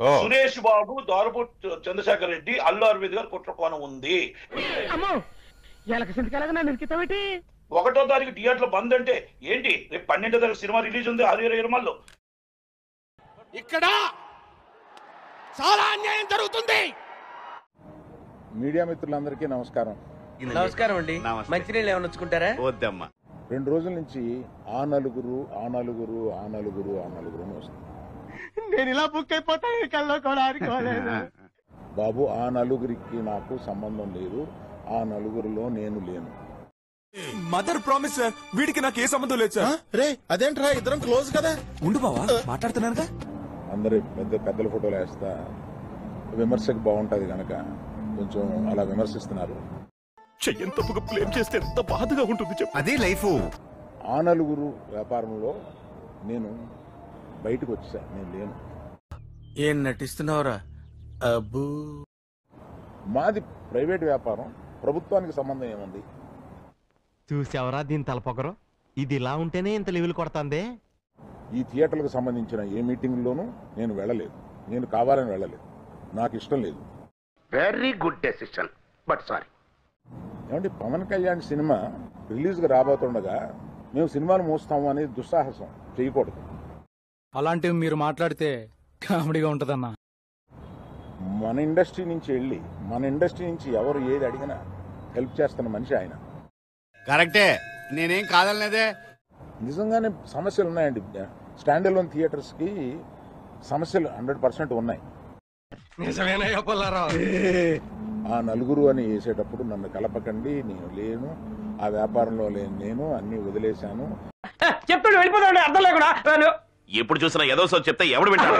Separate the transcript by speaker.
Speaker 1: సురేష్ బాబు, దోరపు చంద్రశేఖర్ రెడ్డి, అల్లు అరవింద్ గారు కుట్ర కోణం ఉంది. 1వ తారీఖు థియేటర్ లో బంద్ అంటే ఏంటి? రేపు 12వ తారీఖు సినిమా రిలీజ్ ఉంది 6:20
Speaker 2: ఇక్కడ చాలా అన్యాయం జరుగుతుంది.
Speaker 3: మీడియా మిత్రులందరికీ నమస్కారం.
Speaker 4: నమస్కారం అండి. మంచినీళ్ళు ఏమైనా వచ్చుకుంటారా?
Speaker 5: వద్దమ్మా.
Speaker 3: 2 రోజుల నుంచి ఆ నలుగురు అని వస్తుంది.
Speaker 2: నేను ఇలా బుక్ అయిపోతాను కల్లో కూడా అనుకోలేదు.
Speaker 3: బాబు, ఆ నలుగురికి నాకు సంబంధం లేదు. ఆ నలుగురిలో నేను లేను.
Speaker 6: మదర్ ప్రామిస్ సార్, వీడికి నాకు ఏ సంబంధం లేదు సార్.
Speaker 2: రే అదేంట్రా, ఇద్దరం క్లోజ్ కదా.
Speaker 6: ఉండు బావా, మాట్లాడుతున్నానుగా.
Speaker 3: అందరు పెద్దల ఫోటోలు వేస్తా విమర్శకు బాగుంటది కనుక కొంచెం అలా విమర్శిస్తున్నారు.
Speaker 6: చెయ్యని తప్పుగా బ్లేమ్ చేస్తే ఎంత బాధగా ఉంటుంది చెప్పు. అదే లైఫ్.
Speaker 3: ఆ నలుగురు వ్యాపారంలో నేను బయటకు వచ్చా, నేను లేను.
Speaker 4: ఏం నటిస్తున్నావురా? అబ్బూ,
Speaker 3: మాది ప్రైవేట్ వ్యాపారం, ప్రభుత్వానికి సంబంధం ఏముంది?
Speaker 7: చూసావరా దీని తలపొగరు? ఇది ఇలా ఉంటేనే ఇంత లెవెల్ కొడతాందే.
Speaker 3: ఈ థియేటర్లకు సంబంధించిన ఏ మీటింగ్లోనూ నేను వెళ్ళలేదు. నేను కావాలని వెళ్ళలేదు, నాకు ఇష్టం లేదు.
Speaker 5: Very good decision, but sorry.
Speaker 3: ఏమంటే పవన్ కళ్యాణ్ సినిమా రిలీజ్గా రాబోతుండగా మేము సినిమాలు మోస్తాము అనేది దుస్సాహసం చేయకూడదు.
Speaker 8: అలాంటివి మీరు మాట్లాడితే కామెడీగా ఉంటదన్నా.
Speaker 3: మన ఇండస్ట్రీ నుంచి ఎవరు ఏది అడిగినా హెల్ప్ చేస్తున్న మనిషి ఆయన.
Speaker 2: కరెక్టే, నేనేం కాదనలేదే.
Speaker 3: నిజంగానే సమస్యలు ఉన్నాయండి. స్టాండ్ అలోన్ థియేటర్స్ కి సమస్యలు 100% ఉన్నాయి. ఆ నలుగురు అని వేసేటప్పుడు నన్ను కలపకండి, నేను లేను, ఆ వ్యాపారంలో లేను, నేను అన్ని వదిలేశాను.
Speaker 4: చెప్తాడు వెళ్ళిపోతాడు, అర్థం లేకుండా.
Speaker 5: ఎప్పుడు చూసినా ఏదో చెప్తే ఎవడు వింటాడు?